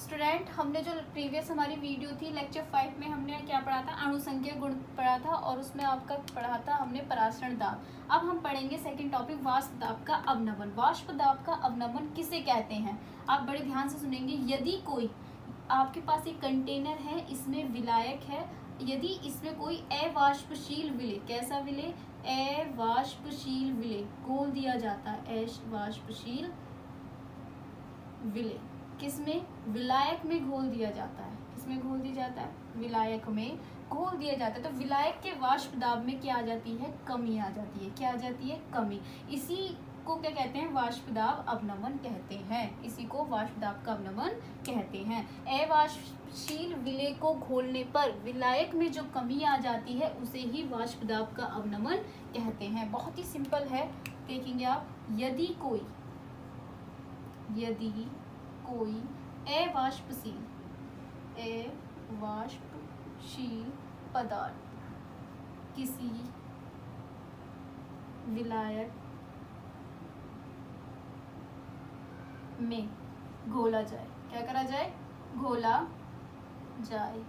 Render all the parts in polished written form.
Student, हमने जो previous हमारी वीडियो थी लेक्चर 5 में हमने क्या पढ़ा था, अणुसंख्यक गुण पढ़ा था और उसमें आपका पढ़ा था हमने परासरण दाब। अब हम पढ़ेंगे सेकंड टॉपिक, वाष्प दाब का अवनमन। वाष्प दाब का अवनमन किसे कहते हैं, आप बड़े ध्यान से सुनेंगे। यदि कोई आपके पास एक कंटेनर है, इसमें विलायक है, यदि इसमें कोई अवाष्पशील विलेय, कैसा विलेय, अवाष्पशील विलेय घोल दिया जाता है, अवाष्पशील विलेय किसमें, विलायक में घोल दिया जाता है, किसमें घोल दिया जाता है, विलायक में घोल दिया जाता है, तो विलायक के वाष्प दाब में क्या आ जाती है, कमी आ जाती है। क्या आ जाती है, कमी। इसी को क्या कहते हैं, वाष्प दाब अवनमन कहते हैं। इसी को वाष्प दाब का अवनमन कहते हैं। अवाष्पशील विलेय को घोलने पर विलायक में जो कमी आ जाती है उसे ही वाष्प दाब का अवनमन कहते हैं। बहुत ही सिंपल है, देखेंगे आप। यदि कोई अवाष्पशील पदार्थ किसी विलायक में घोला जाए, क्या करा जाए, घोला जाए,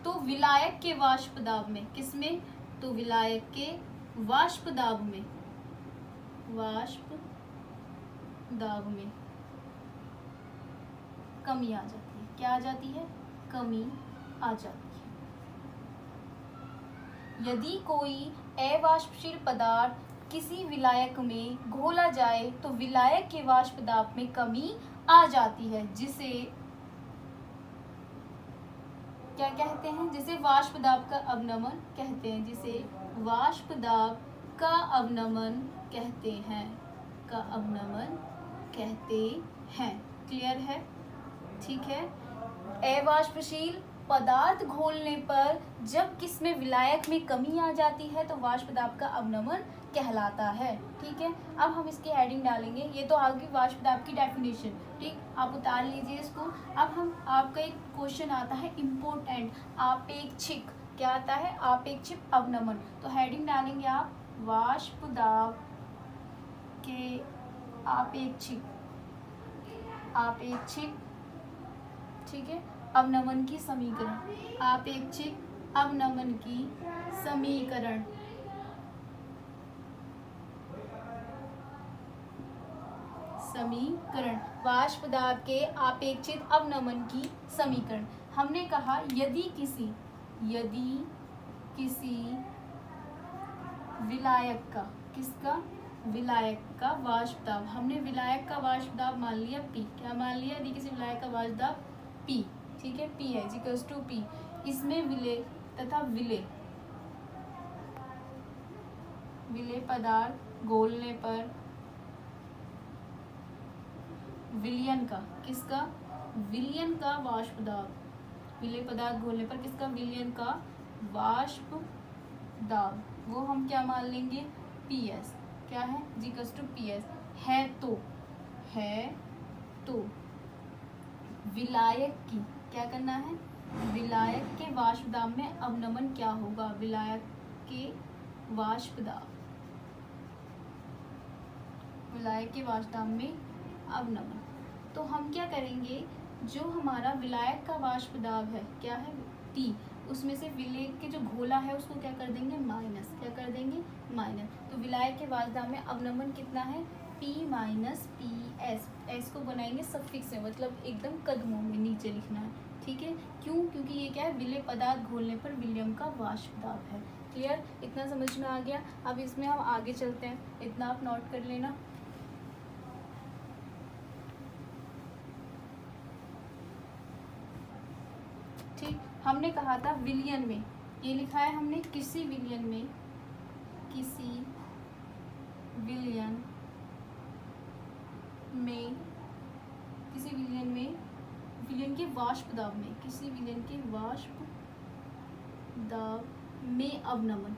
तो विलायक के वाष्प दाब में, किसमें, तो विलायक के वाष्प दाब में, वाष्प दाब में कमी आ जाती है। क्या आ जाती है, कमी आ जाती है। यदि कोई अवाष्पशील पदार्थ किसी विलायक में घोला जाए तो विलायक के वाष्प दाब में कमी आ जाती है, जिसे क्या कहते हैं, जिसे वाष्प दाब का अवनमन कहते हैं, जिसे वाष्प दाब का अवनमन कहते हैं, का अवनमन कहते हैं। क्लियर है, ठीक है। अवाष्पशील पदार्थ घोलने पर जब किसमें, विलायक में कमी आ जाती है तो वाष्प दाब का अवनमन कहलाता है। ठीक है, अब हम इसकी हेडिंग डालेंगे। ये तो आगे वाष्प दाब की डेफिनेशन, ठीक, आप उतार लीजिए इसको। अब हम, आपका एक क्वेश्चन आता है इम्पोर्टेंट, आपेक्षिक, क्या आता है, आपेक्षिक अवनमन। तो हेडिंग डालेंगे आप, वाष्प दाब के आपेक्षिक ठीक है, अवनमन की समीकरण, आपेक्षिक अवनमन की समीकरण। वाष्प दाब के आपेक्षिक अवनमन की समीकरण। हमने कहा यदि किसी विलायक का, किसका, विलायक का वाष्प दाब, हमने विलायक का वाष्प दाब मान लिया P, क्या मान लिया, यदि किसी विलायक का वाष्प दाब P, ठीक है, P है इक्वल्स टू P, इसमें विलेय तथा विलेय पदार्थ घोलने पर विलयन का, किसका, विलयन का वाष्प दाब, विलेय पदार्थ घोलने पर किसका, विलयन का वाष्प दाब, वो हम क्या मान लेंगे, PS, क्या है, इक्वल्स टू PS है तो विलायक की, क्या करना है, विलायक के वाष्प दाब में अवनमन क्या होगा, विलायक के वाष्प दाब, विलायक के वाष्प दाब में अवनमन। तो हम क्या करेंगे, जो हमारा विलायक का वाष्प दाब है, क्या है, T, उसमें से विलेय के जो घोला है उसको क्या कर देंगे, माइनस, क्या कर देंगे, माइनस। तो विलायक के वाष्प दाब में अवनमन कितना है, P माइनस PS, S को बनाएंगे सफिक्स में, मतलब एकदम कदमों में नीचे लिखना है, ठीक है। क्यों, क्योंकि ये क्या है, विलेय पदार्थ घोलने पर विलयन का वाष्प दाब है। क्लियर, इतना समझ में आ गया। अब इसमें हम आगे चलते हैं, इतना आप नोट कर लेना। ठीक, हमने कहा था विलयन में, ये लिखा है हमने, किसी विलयन में विलयन के वाष्प दाब में, किसी विलयन के वाष्प दाब में अवनमन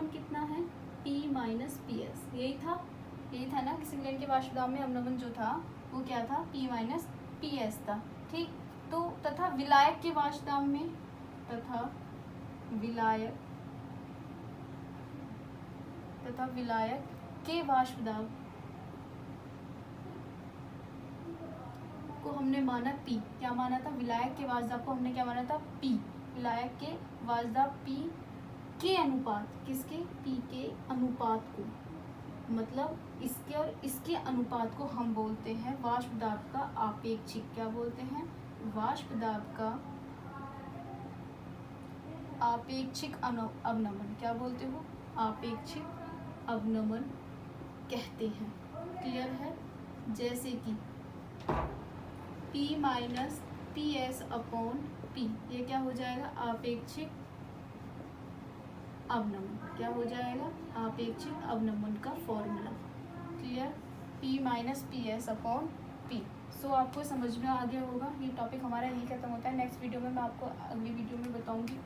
कितना है, P माइनस PS, यही था ना, किसी विलयन के वाष्प दाब में अवनमन जो था वो क्या था, P माइनस PS था। ठीक, तो तथा विलायक के वाष्प दाब में, विलायक के वाष्प दाब को हमने माना पी, क्या माना था, विलायक के वाष्पदाब को हमने क्या माना था, पी, विलायक के वाष्पदाब पी के अनुपात, किसके, पी के अनुपात को, मतलब इसके और इसके अनुपात को हम बोलते हैं वाष्पदाब का आपेक्षिक, क्या बोलते हैं, वाष्पदाब का आपेक्षिक अवनमन, क्या बोलते हो, आपेक्षिक अवनमन कहते हैं। क्लियर है। जैसे कि P minus P S upon P, ये क्या हो जाएगा, आपेक्षिक अवनमन, क्या हो जाएगा, आपेक्षिक अवनमन का formula. Clear, P minus P S upon P. So आपको समझ में आ गया होगा। ये टॉपिक हमारा यही खत्म होता है। नेक्स्ट वीडियो में मैं आपको अगली वीडियो में बताऊंगी